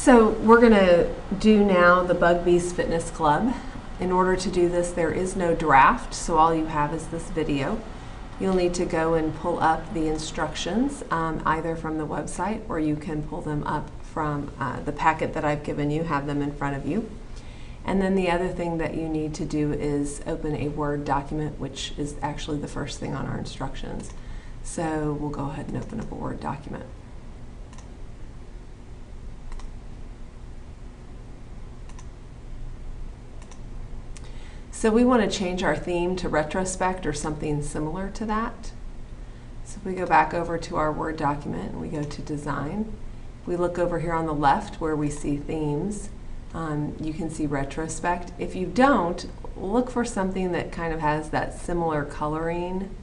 So we're going to do now the Bugby's Fitness Club. In order to do this, there is no draft, so all you have is this video. You'll need to go and pull up the instructions either from the website, or you can pull them up from the packet that I've given you, have them in front of you. And then the other thing that you need to do is open a Word document, which is actually the first thing on our instructions. So we'll go ahead and open up a Word document. So we want to change our theme to retrospect or something similar to that. So if we go back over to our Word document and we go to Design, we look over here on the left where we see themes. You can see retrospect. If you don't, look for something that kind of has that similar coloring.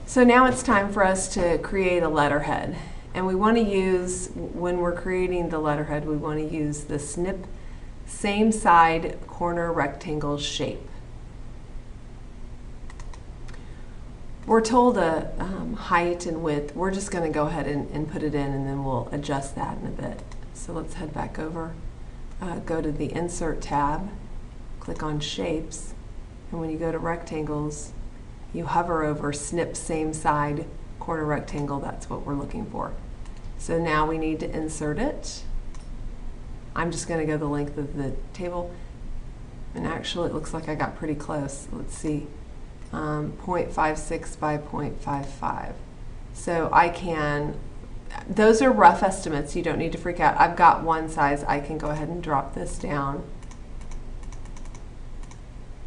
So now it's time for us to create a letterhead. And we want to use, when we're creating the letterhead, we want to use the snip same side corner rectangle shape. We're told a height and width. We're just going to go ahead and put it in, and then we'll adjust that in a bit. So let's head back over, go to the Insert tab, click on Shapes, and when you go to Rectangles, you hover over snip same side corner rectangle. That's what we're looking for. So now we need to insert it. I'm just going to go the length of the table, and actually it looks like I got pretty close. Let's see, 0.56 by 0.55. So I can, those are rough estimates, you don't need to freak out. I've got one size. I can go ahead and drop this down.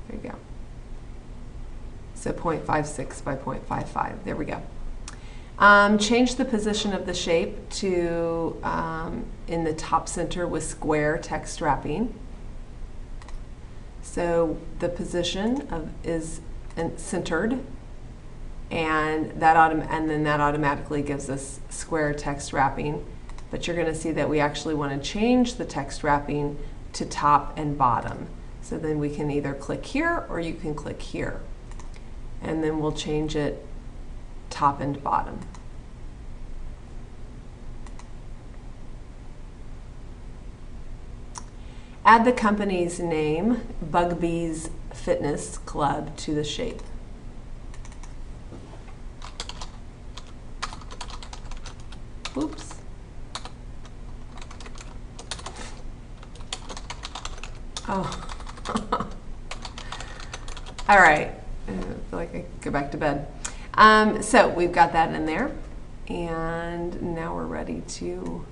There you go. So 0.56 by 0.55, there we go. Change the position of the shape to in the top center with square text wrapping. So the position is centered, and then that automatically gives us square text wrapping. But you're going to see that we actually want to change the text wrapping to top and bottom. So then we can either click here or you can click here. And then we'll change it top and bottom. Add the company's name, Bugby's Fitness Club, to the shape. Oops. Oh. All right. I feel like I could go back to bed. So we've got that in there, and now we're ready to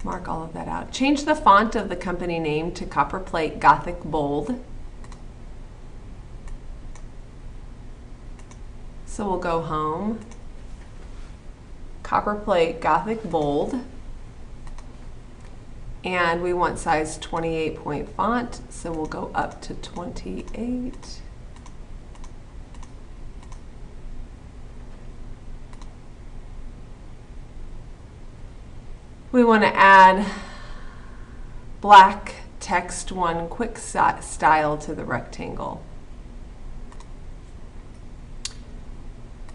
mark all of that out. Change the font of the company name to Copperplate Gothic Bold. So we'll go Home, Copperplate Gothic Bold, and we want size 28 point font, so we'll go up to 28. We want to add black text 1 quick style to the rectangle.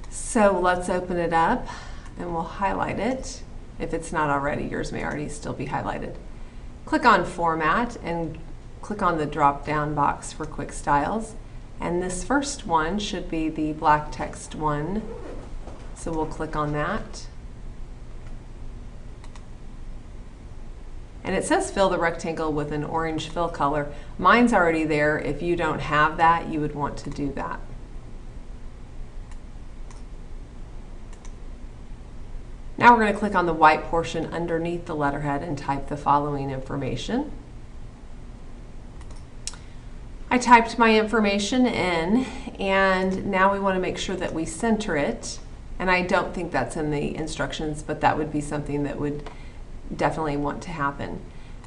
So let's open it up and we'll highlight it. If it's not already, yours may already still be highlighted. Click on Format and click on the drop-down box for quick styles. And this first one should be the black text one. So we'll click on that. And it says fill the rectangle with an orange fill color. Mine's already there. If you don't have that, you would want to do that. Now we're going to click on the white portion underneath the letterhead and type the following information. I typed my information in, and now we want to make sure that we center it. And I don't think that's in the instructions, but that would be something that would definitely want to happen.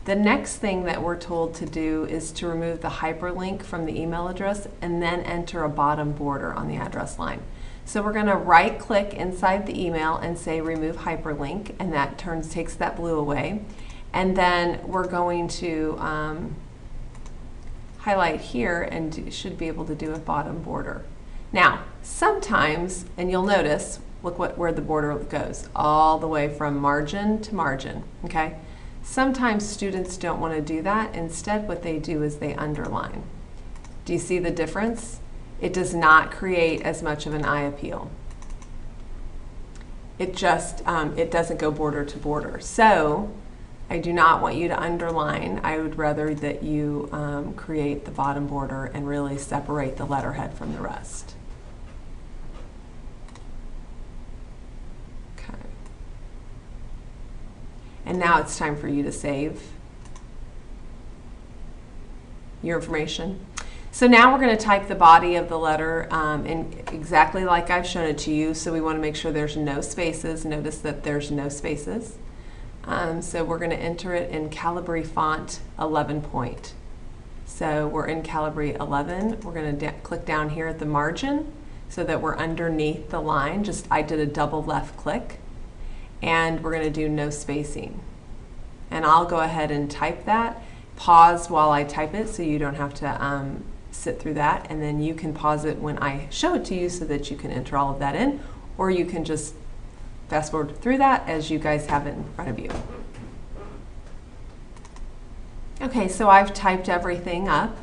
The next thing that we're told to do is to remove the hyperlink from the email address and then enter a bottom border on the address line. So we're going to right click inside the email and say remove hyperlink, and that takes that blue away. And then we're going to highlight here and should be able to do a bottom border. Now, sometimes, and you'll notice, look where the border goes, all the way from margin to margin, okay? Sometimes students don't want to do that. Instead, what they do is they underline. Do you see the difference? It does not create as much of an eye appeal. It just, it doesn't go border to border. So, I do not want you to underline. I would rather that you create the bottom border and really separate the letterhead from the rest. Okay. And now it's time for you to save your information. So now we're going to type the body of the letter in exactly like I've shown it to you. So we want to make sure there's no spaces. Notice that there's no spaces. So we're going to enter it in Calibri font 11 point. So we're in Calibri 11. We're going to click down here at the margin so that we're underneath the line. I did a double left click. And we're going to do no spacing. And I'll go ahead and type that. Pause while I type it so you don't have to sit through that. And then you can pause it when I show it to you so that you can enter all of that in. Or you can just fast forward through that as you guys have it in front of you. Okay, so I've typed everything up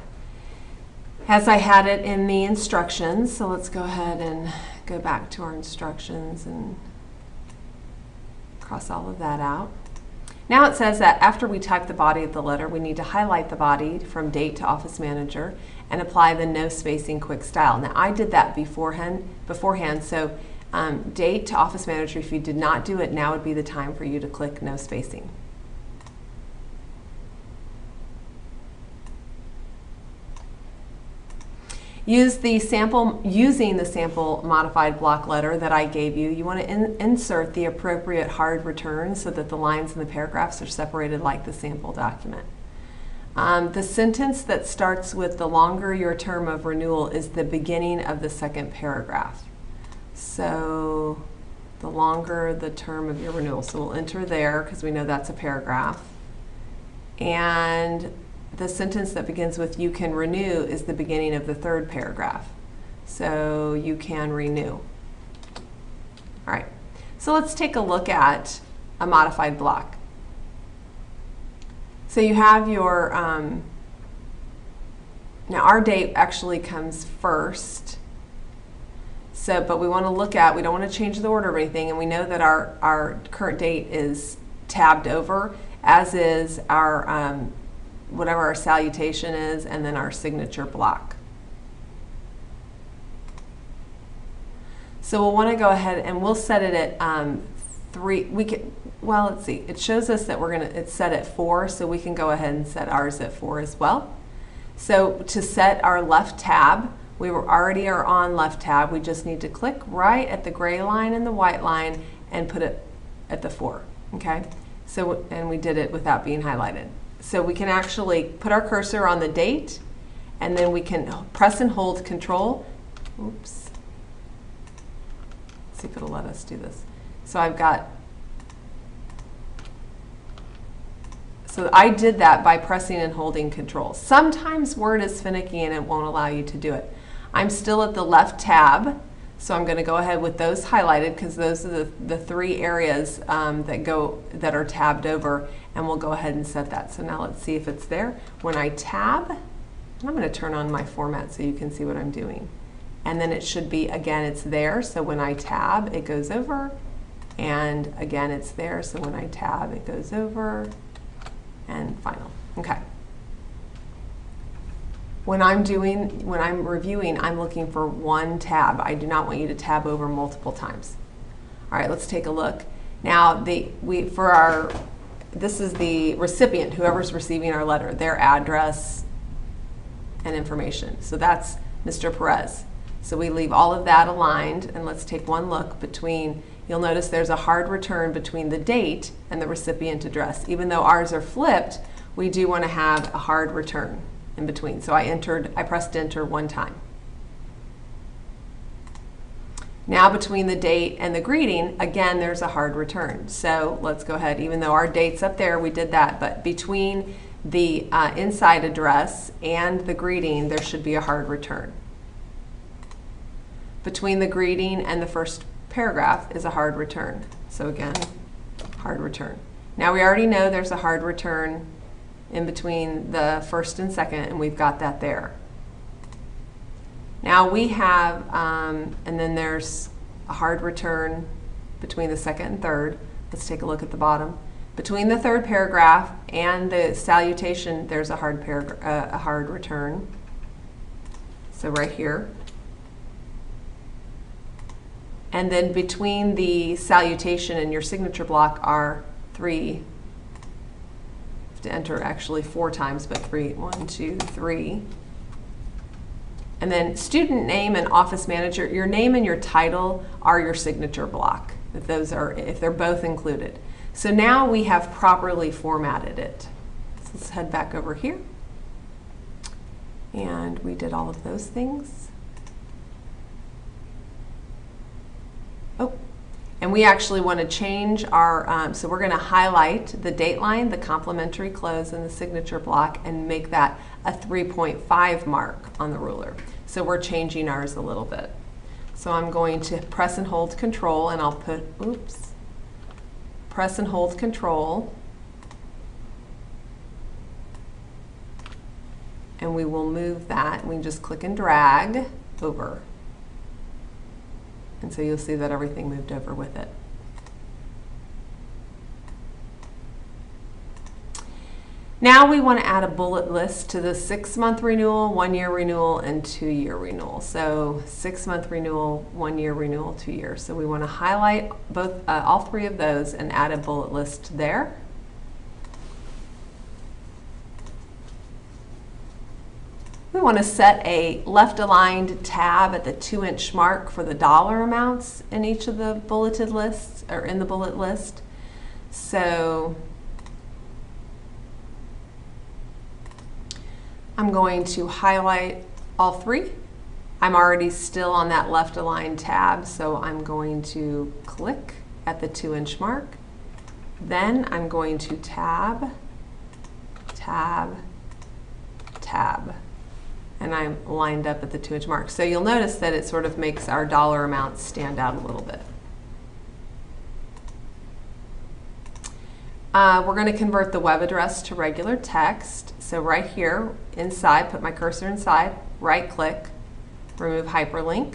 as I had it in the instructions. So let's go ahead and go back to our instructions and cross all of that out. Now it says that after we type the body of the letter, we need to highlight the body from date to office manager and apply the no spacing quick style. Now I did that beforehand, so date to office manager, if you did not do it, now would be the time for you to click no spacing. Using the sample modified block letter that I gave you, you want to insert the appropriate hard return so that the lines in the paragraphs are separated like the sample document. The sentence that starts with the longer your term of renewal is the beginning of the second paragraph. So the longer the term of your renewal. So we'll enter there because we know that's a paragraph. And the sentence that begins with you can renew is the beginning of the third paragraph. So you can renew. All right, so let's take a look at a modified block. So you have your, now our date actually comes first. So, but we want to look at, we don't want to change the order of anything, and we know that our current date is tabbed over, as is our whatever our salutation is, and then our signature block. So we'll want to go ahead and we'll set it at 3. We can, well, let's see. It shows us that it's set at 4, so we can go ahead and set ours at 4 as well. So to set our left tab, we already are on left tab. We just need to click right at the gray line and the white line and put it at the 4. Okay. So, and we did it without being highlighted. So we can actually put our cursor on the date, and then we can press and hold Control. Oops. Let's see if it'll let us do this. So I've got, so I did that by pressing and holding Control. Sometimes Word is finicky and it won't allow you to do it. I'm still at the left tab, so I'm going to go ahead with those highlighted because those are the 3 areas that are tabbed over, and we'll go ahead and set that. So now let's see if it's there. When I tab, I'm going to turn on my format so you can see what I'm doing. And then it should be, again, it's there, so when I tab, it goes over, and again, it's there, so when I tab, it goes over, and final. Okay. When I'm reviewing, I'm looking for 1 tab. I do not want you to tab over multiple times. All right, let's take a look. Now, this is the recipient, whoever's receiving our letter, their address and information. So that's Mr. Perez. So we leave all of that aligned, and let's take one look between, you'll notice there's a hard return between the date and the recipient address. Even though ours are flipped, we do want to have a hard return in between. So I pressed enter 1 time. Now between the date and the greeting, again, there's a hard return. So let's go ahead, even though our date's up there, we did that, but between the inside address and the greeting, there should be a hard return. Between the greeting and the first paragraph is a hard return. So again, hard return. Now we already know there's a hard return in between the first and second, and we've got that there. Now we have, and then there's a hard return between the second and third. Let's take a look at the bottom. Between the third paragraph and the salutation, there's a hard return. So right here. And then between the salutation and your signature block are three. You have to enter actually 4 times, but 3, 1, 2, 3. And then student name and office manager, your name and your title are your signature block, if they're both included. So now we have properly formatted it. So let's head back over here. And we did all of those things. Oh, and we actually want to change our, so we're going to highlight the date line, the complementary close, and the signature block, and make that a 3.5 mark on the ruler. So we're changing ours a little bit. So I'm going to press and hold Control, and I'll put, oops, press and hold Control, and we will move that. We can just click and drag over. And so you'll see that everything moved over with it. Now we want to add a bullet list to the 6-month renewal, 1-year renewal, and 2-year renewal. So 6-month renewal, 1-year renewal, 2 years. So we want to highlight both, all 3 of those and add a bullet list there. We want to set a left-aligned tab at the 2-inch mark for the dollar amounts in each of the bulleted lists, or in the bullet list. So I'm going to highlight all 3. I'm already still on that left-aligned tab, so I'm going to click at the 2-inch mark. Then I'm going to tab, tab, tab. And I'm lined up at the 2-inch mark. So you'll notice that it sort of makes our dollar amounts stand out a little bit. We're going to convert the web address to regular text. So right here, inside, put my cursor inside, right click, remove hyperlink.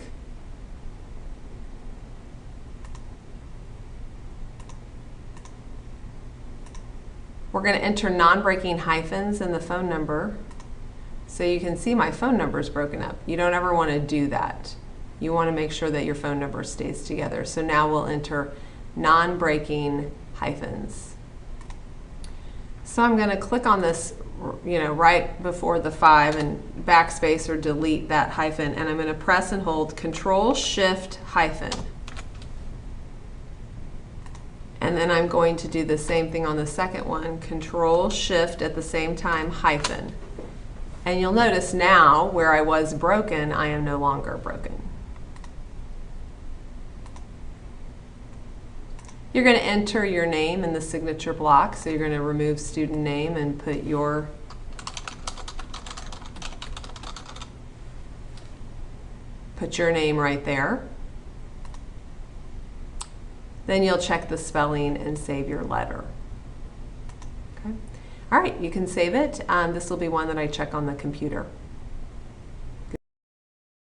We're going to enter non-breaking hyphens in the phone number. So you can see my phone number is broken up. You don't ever want to do that. You want to make sure that your phone number stays together. So now we'll enter non-breaking hyphens. So I'm going to click on this, right before the 5 and backspace or delete that hyphen, and I'm going to press and hold Control-Shift hyphen. And then I'm going to do the same thing on the second one, Control-Shift at the same time hyphen. And you'll notice now, where I was broken, I am no longer broken. You're going to enter your name in the signature block, so you're going to remove student name and put your name right there. Then you'll check the spelling and save your letter. Okay. All right, you can save it. This will be one that I check on the computer.